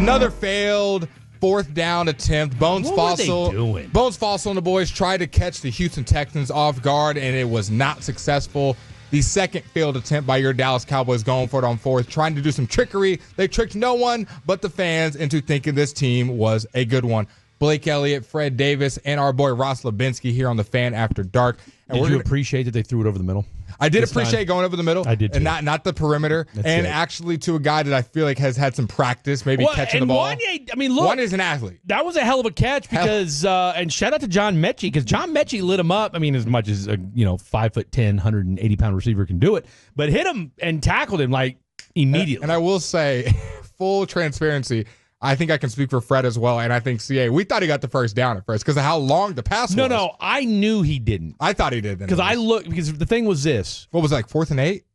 Another failed fourth down attempt. Bones Fossil and the boys tried to catch the Houston Texans off guard, and it was not successful. The second failed attempt by your Dallas Cowboys going for it on fourth, trying to do some trickery. They tricked no one but the fans into thinking this team was a good one. Blake Elliott, Fred Davis, and our boy Ross Lubinsky here on the Fan After Dark. And did you appreciate that they threw it over the middle? I did appreciate going over the middle. I did too. And not the perimeter. Actually to a guy that I feel like has had some practice, maybe catching the ball. Wany's an athlete. That was a hell of a catch because, and shout out to John Mechie, because John Mechie lit him up. I mean, as much as a 5'10", 180-pound receiver can do it, but hit him and tackled him like immediately. And I will say, full transparency, I think I can speak for Fred as well, and I think CA. We thought he got the first down at first because of how long the pass was. No, I knew he didn't. I thought he did. Because the thing was this. What was it, like 4th and 8?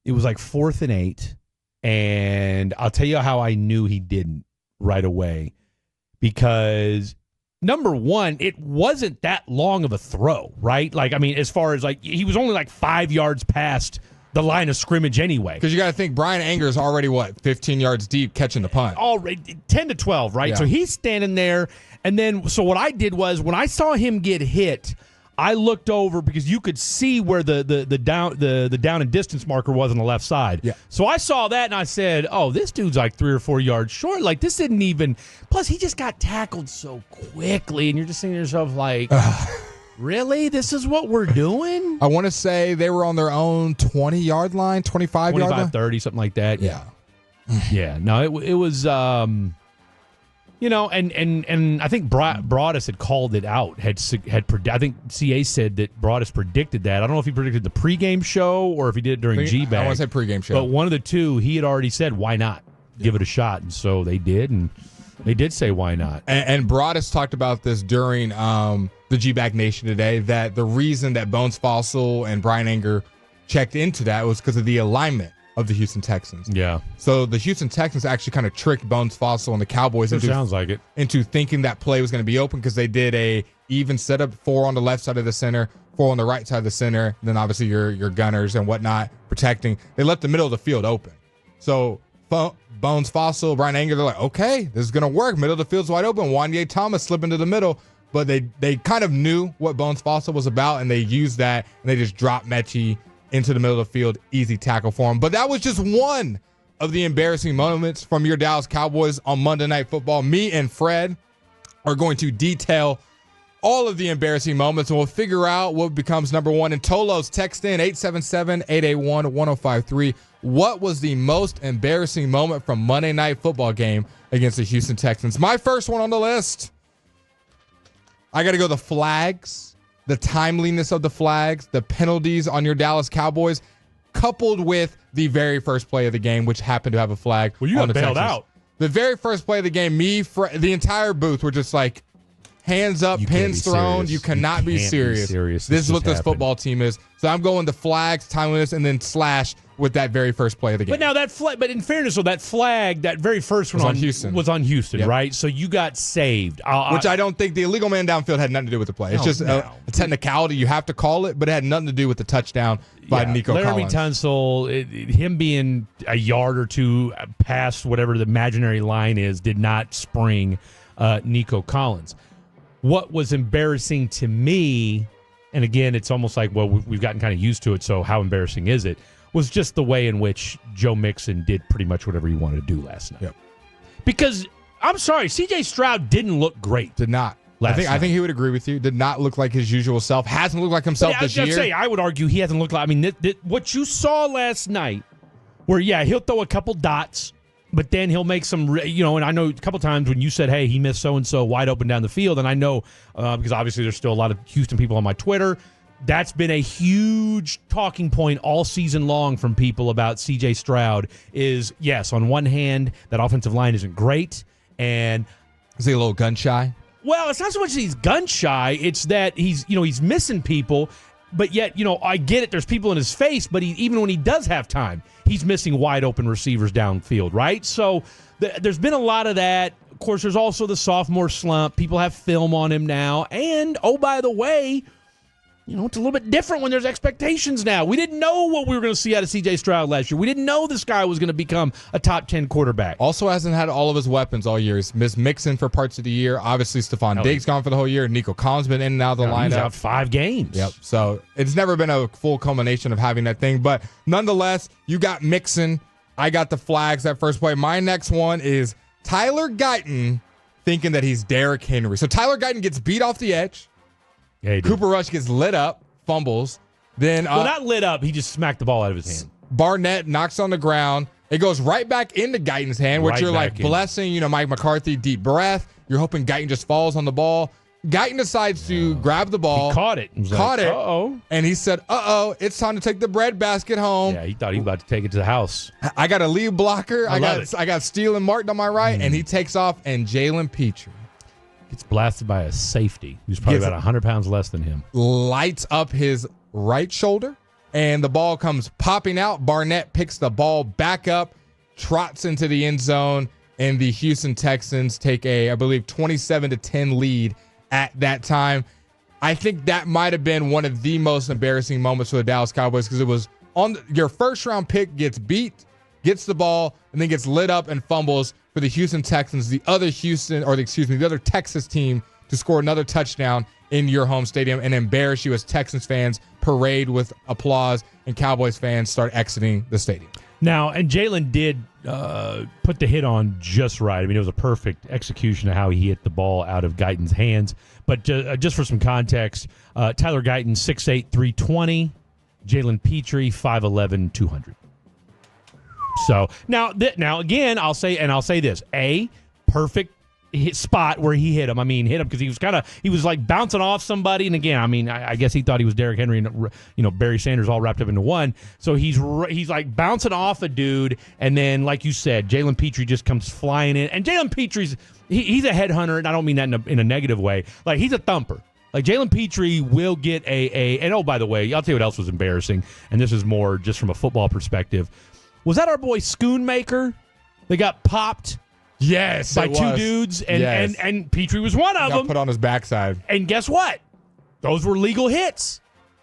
It was like 4th and 8, and I'll tell you how I knew he didn't right away. Because, number one, it wasn't that long of a throw, right? Like, I mean, as far as, like, he was only like 5 yards past the line of scrimmage anyway. Because you got to think Brian Anger is already, 15 yards deep catching the punt. Already 10 to 12, right? Yeah. So he's standing there, and then, so what I did was, when I saw him get hit, I looked over because you could see where the down and distance marker was on the left side. Yeah. So I saw that, and I said, oh, this dude's like 3 or 4 yards short. Like, this didn't even, plus he just got tackled so quickly, and you're just thinking to yourself, like, really? This is what we're doing? I want to say they were on their own 20-yard line, 25-yard line? 30, something like that. Yeah. Yeah. No, it was, and I think Broadus had called it out. I think CA said that Broadus predicted that. I don't know if he predicted the pregame show or if he did it during G-Bag. I want to say pregame show. But one of the two, he had already said, why not? Give it a shot. And so they did, and they did say, why not? And Broadus talked about this during the G-Bag Nation today, that the reason that Bones Fossil and Brian Anger checked into that was because of the alignment of the Houston Texans. Yeah. So the Houston Texans actually kind of tricked Bones Fossil and the Cowboys into thinking that play was going to be open because they did a even setup, 4 on the left side of the center, 4 on the right side of the center, then obviously your gunners and whatnot protecting. They left the middle of the field open. So Bones Fossil, Brian Anger, they're like, okay, this is going to work. Middle of the field's wide open. Wanye Thomas slipping to the middle. But they kind of knew what Bones Fossil was about, and they used that, and they just dropped Mechie into the middle of the field. Easy tackle for him. But that was just one of the embarrassing moments from your Dallas Cowboys on Monday Night Football. Me and Fred are going to detail all of the embarrassing moments, and we'll figure out what becomes number one. And Tolos, text in 877-881-1053. What was the most embarrassing moment from Monday Night Football game against the Houston Texans? My first one on the list. I got to go the flags, the timeliness of the flags, the penalties on your Dallas Cowboys, coupled with the very first play of the game, which happened to have a flag. Well, you got bailed out. The very first play of the game, the entire booth were just like, hands up, pins thrown. You cannot be serious. This is what this football team is. So I'm going the flags, timeliness, and then slash with that very first play of the game. But now that flag, but in fairness, so that flag, that very first one was on Houston, yep. Right? So you got saved. Which I don't think the illegal man downfield had nothing to do with the play. It's just a technicality. You have to call it, but it had nothing to do with the touchdown by Nico Laramie Collins. Tunsil, him being a yard or two past whatever the imaginary line is, did not spring Nico Collins. What was embarrassing to me, and again, it's almost like, well, we've gotten kind of used to it, so how embarrassing is it, was just the way in which Joe Mixon did pretty much whatever he wanted to do last night. Yep. Because, I'm sorry, C.J. Stroud didn't look great. Did not. I think he would agree with you. Did not look like his usual self. Hasn't looked like himself this year. I would argue he hasn't looked like, I mean, what you saw last night, where, he'll throw a couple dots, but then he'll make some, and I know a couple times when you said, hey, he missed so-and-so wide open down the field, and I know, because obviously there's still a lot of Houston people on my Twitter, that's been a huge talking point all season long from people about C.J. Stroud is, yes, on one hand, that offensive line isn't great, and... Is he a little gun-shy? Well, it's not so much that he's gun-shy, it's that he's missing people, but yet, I get it, there's people in his face, but even when he does have time, he's missing wide-open receivers downfield, right? So there's been a lot of that. Of course, there's also the sophomore slump. People have film on him now. And, oh, by the way, it's a little bit different when there's expectations now. We didn't know what we were going to see out of C.J. Stroud last year. We didn't know this guy was going to become a top 10 quarterback. Also hasn't had all of his weapons all year. He's missed Mixon for parts of the year. Obviously, Stephon Diggs gone for the whole year. Nico Collins been in and out of the lineup. He's out 5 games. Yep. So it's never been a full culmination of having that thing. But nonetheless, you got Mixon. I got the flags that first play. My next one is Tyler Guyton thinking that he's Derrick Henry. So Tyler Guyton gets beat off the edge. Yeah, Cooper Rush gets lit up, fumbles. Then not lit up. He just smacked the ball out of his hand. Barnett knocks on the ground. It goes right back into Guyton's hand, which you're like blessing, Mike McCarthy, deep breath. You're hoping Guyton just falls on the ball. Guyton decides to grab the ball. He caught it. Uh-oh. And he said, it's time to take the bread basket home. Yeah, he thought he was about to take it to the house. I got a lead blocker. I got Steele and Martin on my right, and he takes off, and Jalen Petrie gets blasted by a safety who's probably about 100 pounds less than him. Lights up his right shoulder, and the ball comes popping out. Barnett picks the ball back up, trots into the end zone, and the Houston Texans take a, I believe, 27-10 lead at that time. I think that might have been one of the most embarrassing moments for the Dallas Cowboys because it was on your first round pick gets beat, gets the ball, and then gets lit up and fumbles for the Houston Texans, the other Texas team to score another touchdown in your home stadium and embarrass you as Texans fans parade with applause and Cowboys fans start exiting the stadium. Now, and Jalen did put the hit on just right. I mean, it was a perfect execution of how he hit the ball out of Guyton's hands. But just for some context, Tyler Guyton, 6'8", 320. Jalen Petrie, 5'11", 200. So now again, I'll say this: perfect spot where he hit him. I mean, hit him because he was like bouncing off somebody. And again, I mean, I guess he thought he was Derrick Henry and Barry Sanders all wrapped up into one. So he's like bouncing off a dude, and then like you said, Jalen Petrie just comes flying in. And Jalen Petrie's he's a headhunter, and I don't mean that in a negative way. Like he's a thumper. Like Jalen Petrie will get and oh, by the way, I'll tell you what else was embarrassing, and this is more just from a football perspective. Was that our boy Schoonmaker? They got popped. Yes, by two dudes, and Petrie was one of them. Put on his backside. And guess what? Those were legal hits.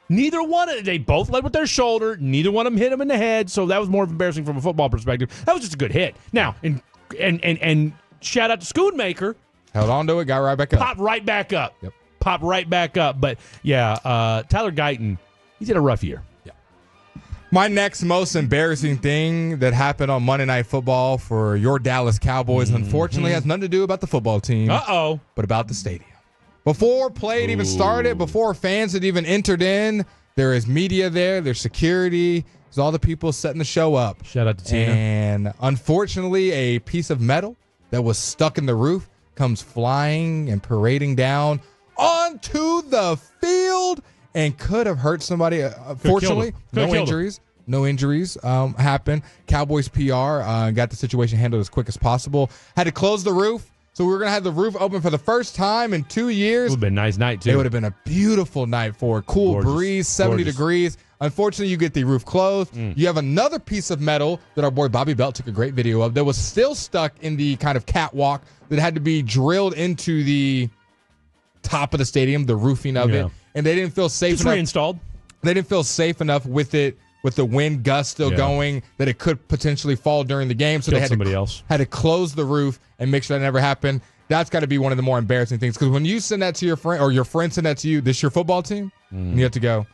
Neither one of they both led with their shoulder. Neither one of them hit him in the head. So that was more embarrassing from a football perspective. That was just a good hit. Now, and shout out to Schoonmaker. Held on to it, got right back up. Popped right back up. Yep. Popped right back up. But yeah, Tyler Guyton, he's had a rough year. My next most embarrassing thing that happened on Monday Night Football for your Dallas Cowboys, unfortunately, has nothing to do about the football team. But about the stadium. Before play had even started, before fans had even entered in, there is media there, there's security, there's all the people setting the show up. Shout out to Tina. And unfortunately, a piece of metal that was stuck in the roof comes flying and parading down onto the field and could have hurt somebody. Fortunately, no injuries happened. Cowboys PR got the situation handled as quick as possible. Had to close the roof, so we were going to have the roof open for the first time in 2 years. It would have been a nice night, too. It would have been a beautiful night for a cool breeze, 70 degrees. Unfortunately, you get the roof closed. You have another piece of metal that our boy Bobby Belt took a great video of that was still stuck in the kind of catwalk that had to be drilled into the top of the stadium, the roofing of it. And they didn't feel safe enough. Reinstalled. They didn't feel safe enough with it, with the wind gust still going, that it could potentially fall during the game. So they had to close the roof and make sure that never happened. That's got to be one of the more embarrassing things. Because when you send that to your friend, or your friend send that to you, this is your football team, and you have to go,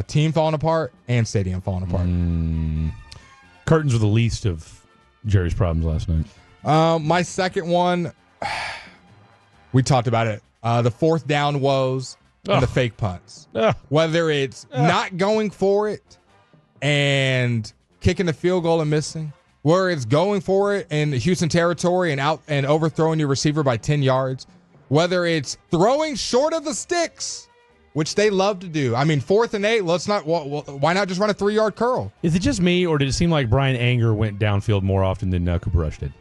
team falling apart and stadium falling apart. Curtains were the least of Jerry's problems last night. My second one, we talked about it. The fourth down woes. And the fake punts. Whether it's not going for it and kicking the field goal and missing, where it's going for it in Houston territory and out and overthrowing your receiver by 10 yards, whether it's throwing short of the sticks, which they love to do. I mean, 4th and 8, why not just run a 3-yard curl? Is it just me, or did it seem like Brian Anger went downfield more often than Cooper Rush did?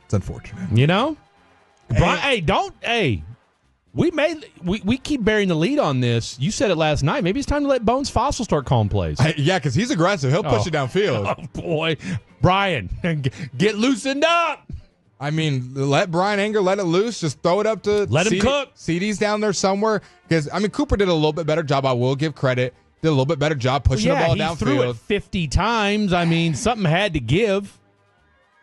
It's unfortunate. We keep burying the lead on this. You said it last night. Maybe it's time to let Bones Fossil start calling plays. Because he's aggressive. He'll push it downfield. Oh, boy. Brian, get loosened up. I mean, let Brian Anger let it loose. Just throw it up to let him cook. CD's down there somewhere. Because, I mean, Cooper did a little bit better job. I will give credit. Did a little bit better job pushing the ball downfield. He threw it 50 times. I mean, something had to give.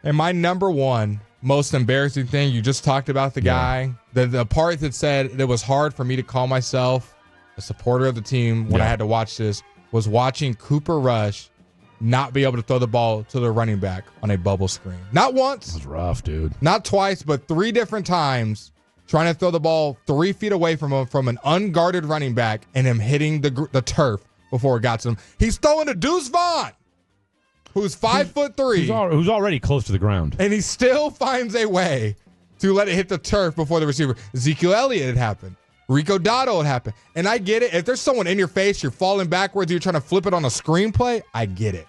And my number one most embarrassing thing, you just talked about the guy. The part that said it was hard for me to call myself a supporter of the team when I had to watch this was watching Cooper Rush not be able to throw the ball to the running back on a bubble screen. Not once. It was rough, dude. Not twice, but 3 different times trying to throw the ball 3 feet away from him from an unguarded running back and him hitting the turf before it got to him. He's throwing to Deuce Vaughn, who's 5'3", who's already close to the ground. and he still finds a way to let it hit the turf before the receiver. Ezekiel Elliott had happened. Rico Dotto had happened. And I get it. If there's someone in your face, you're falling backwards, you're trying to flip it on a screenplay, I get it.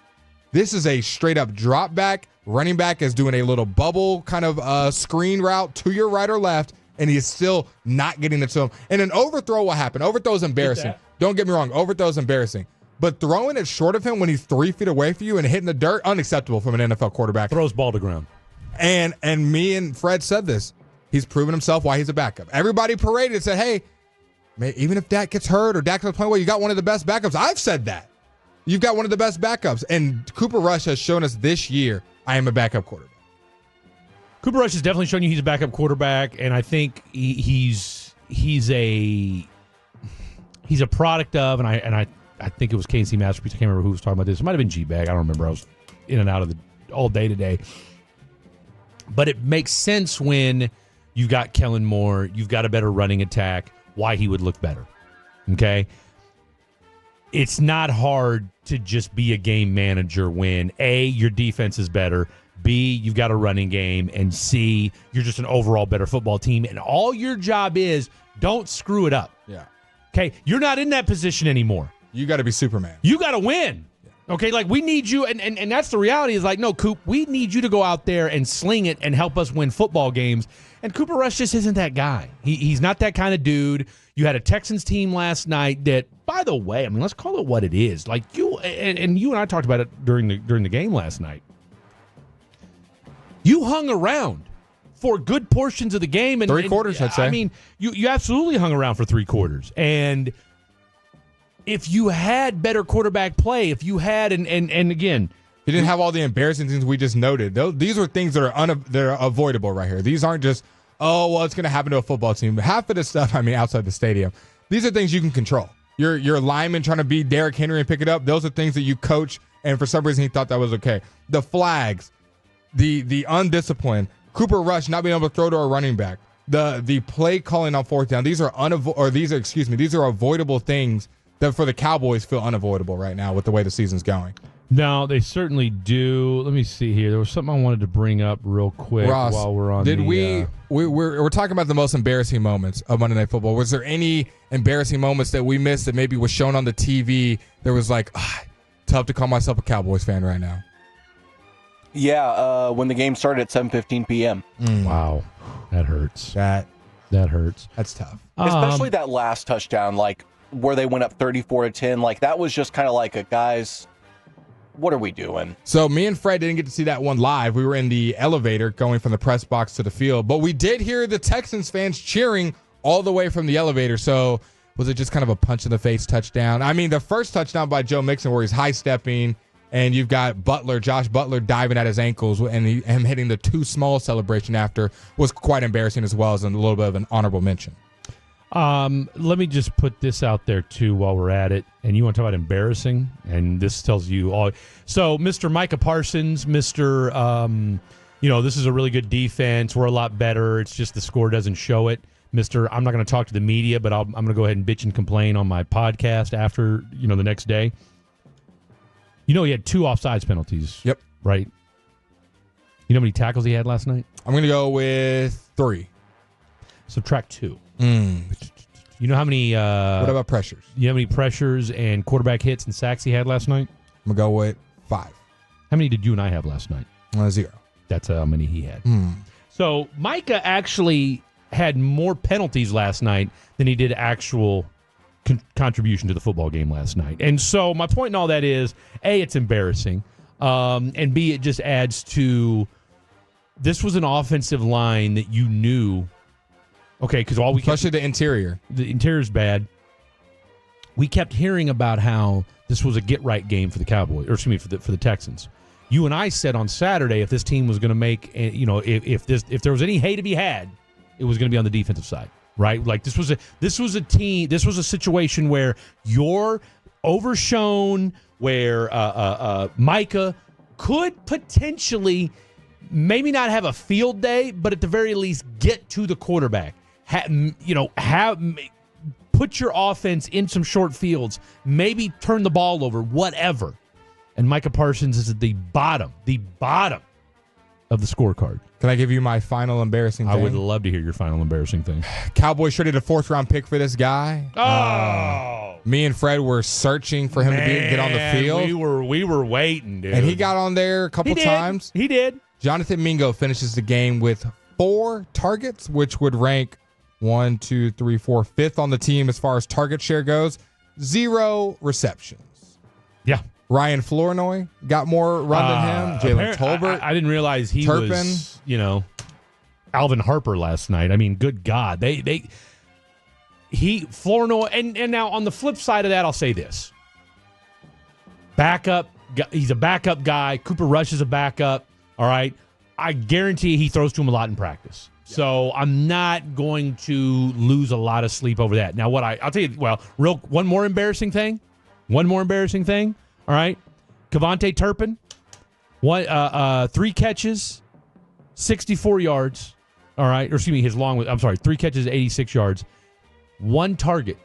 This is a straight-up drop back. Running back is doing a little bubble kind of screen route to your right or left, and he's still not getting it to him. And an overthrow will happen. Overthrow is embarrassing. Don't get me wrong. Overthrow is embarrassing. But throwing it short of him when he's 3 feet away from you and hitting the dirt, unacceptable from an NFL quarterback. Throws ball to ground. And me and Fred said this. He's proven himself why he's a backup. Everybody paraded and said, hey, even if Dak gets hurt or Dak doesn't play well, you got one of the best backups. I've said that. You've got one of the best backups. And Cooper Rush has shown us this year, I am a backup quarterback. Cooper Rush has definitely shown you he's a backup quarterback, and I think he's a product of, and I think it was KC Masterpiece. I can't remember who was talking about this. It might have been G-Bag. I don't remember. I was in and out of all day today. But it makes sense when you've got Kellen Moore, you've got a better running attack, why he would look better. Okay? It's not hard to just be a game manager when, A, your defense is better, B, you've got a running game, and C, you're just an overall better football team. And all your job is, don't screw it up. Yeah. Okay? You're not in that position anymore. You got to be Superman. You got to win. Okay, like we need you, and that's the reality is like, no, Coop, we need you to go out there and sling it and help us win football games. And Cooper Rush just isn't that guy. He's not that kind of dude. You had a Texans team last night that, by the way, I mean, let's call it what it is. Like you and I talked about it during the game last night. You hung around for good portions of the game, and 3 quarters, I'd say. I mean, you absolutely hung around for 3 quarters, and if you had better quarterback play, if you had, and again, you didn't have all the embarrassing things we just noted. These are things that are avoidable right here. These aren't just, oh, well, it's going to happen to a football team. Half of this stuff, I mean, outside the stadium, these are things you can control. Your lineman trying to beat Derrick Henry and pick it up, those are things that you coach, and for some reason he thought that was okay. The flags, the undisciplined, Cooper Rush not being able to throw to a running back, the play calling on 4th down, these are avoidable things that for the Cowboys feel unavoidable right now with the way the season's going. No, they certainly do. Let me see here. There was something I wanted to bring up real quick, Ross, while we're on. We're talking about the most embarrassing moments of Monday Night Football. Was there any embarrassing moments that we missed that maybe was shown on the TV? There was like, tough to call myself a Cowboys fan right now. Yeah, when the game started at 7:15 p.m. Wow, that hurts. That hurts. That's tough. Especially that last touchdown, like where they went up 34-10. Like that was just kind of like a guys. What are we doing? So me and Fred didn't get to see that one live. We were in the elevator going from the press box to the field, but we did hear the Texans fans cheering all the way from the elevator. So was it just kind of a punch in the face touchdown? I mean, the first touchdown by Joe Mixon where he's high stepping and you've got Josh Butler diving at his ankles and him hitting the too small celebration after was quite embarrassing as well as a little bit of an honorable mention. Let me just put this out there too while we're at it. And you want to talk about embarrassing? And this tells you all. So, Mr. Micah Parsons, this is a really good defense. We're a lot better. It's just the score doesn't show it. I'm not going to talk to the media, but I'm going to go ahead and bitch and complain on my podcast after, the next day. He had 2 offsides penalties. Yep. Right? You know how many tackles he had last night? I'm going to go with 3. Subtract 2. You know how many... what about pressures? You know how many pressures and quarterback hits and sacks he had last night? I'm going to go with 5. How many did you and I have last night? 0. That's how many he had. So Micah actually had more penalties last night than he did actual contribution to the football game last night. And so my point in all that is, A, it's embarrassing, and B, it just adds to this was an offensive line that you knew. Okay, because especially the interior. The interior's bad. We kept hearing about how this was a get-right game for the Cowboys, or excuse me, for the Texans. You and I said on Saturday if this team was going to make, if there was any hay to be had, it was going to be on the defensive side, right? Like this was a situation where you're overshown, where Micah could potentially maybe not have a field day, but at the very least get to the quarterback. Put your offense in some short fields, maybe turn the ball over, whatever. And Micah Parsons is at the bottom of the scorecard. Can I give you my final embarrassing thing? I would love to hear your final embarrassing thing. Cowboys traded a 4th-round pick for this guy. Me and Fred were searching for him to get on the field. We were waiting, dude. And he got on there a couple times. He did. Jonathan Mingo finishes the game with 4 targets, which would rank 1, 2, 3, 4, 5th on the team as far as target share goes. 0 receptions. Yeah. Ryan Flournoy got more run than him. Jalen Tolbert. I didn't realize he was, Alvin Harper last night. I mean, good God. Flournoy, and now on the flip side of that, I'll say this. He's a backup guy. Cooper Rush is a backup. All right. I guarantee he throws to him a lot in practice. So I'm not going to lose a lot of sleep over that. Now, I'll tell you, one more embarrassing thing. All right. Kevontae Turpin, 3 catches, 64 yards. All right. Or excuse me, 3 catches, 86 yards. 1 target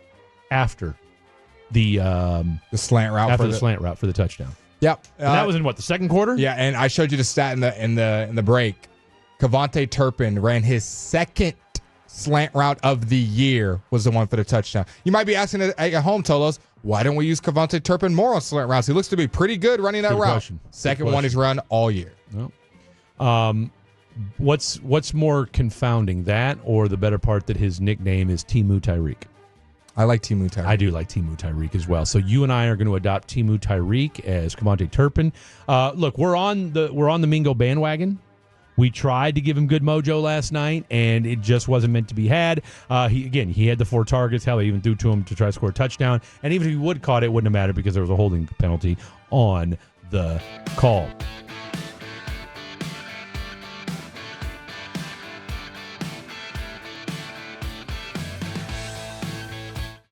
after the slant route. After the slant route for the touchdown. Yep. And that was in the second quarter? Yeah, and I showed you the stat in the break. Kevontae Turpin ran his 2nd slant route of the year, was the one for the touchdown. You might be asking at home, Tolos, why don't we use Kevontae Turpin more on slant routes? He looks to be pretty good running that route. Question. Second one he's run all year. No. What's more confounding, that or the better part that his nickname is Timu Tyreek? I like Timu Tyreek. I do like Timu Tyreek as well. So you and I are going to adopt Timu Tyreek as Kevontae Turpin. Look, we're on the Mingo bandwagon. We tried to give him good mojo last night, and it just wasn't meant to be had. He had the 4 targets. Hell, he even threw to him to try to score a touchdown. And even if he would have caught it, it wouldn't have mattered because there was a holding penalty on the call.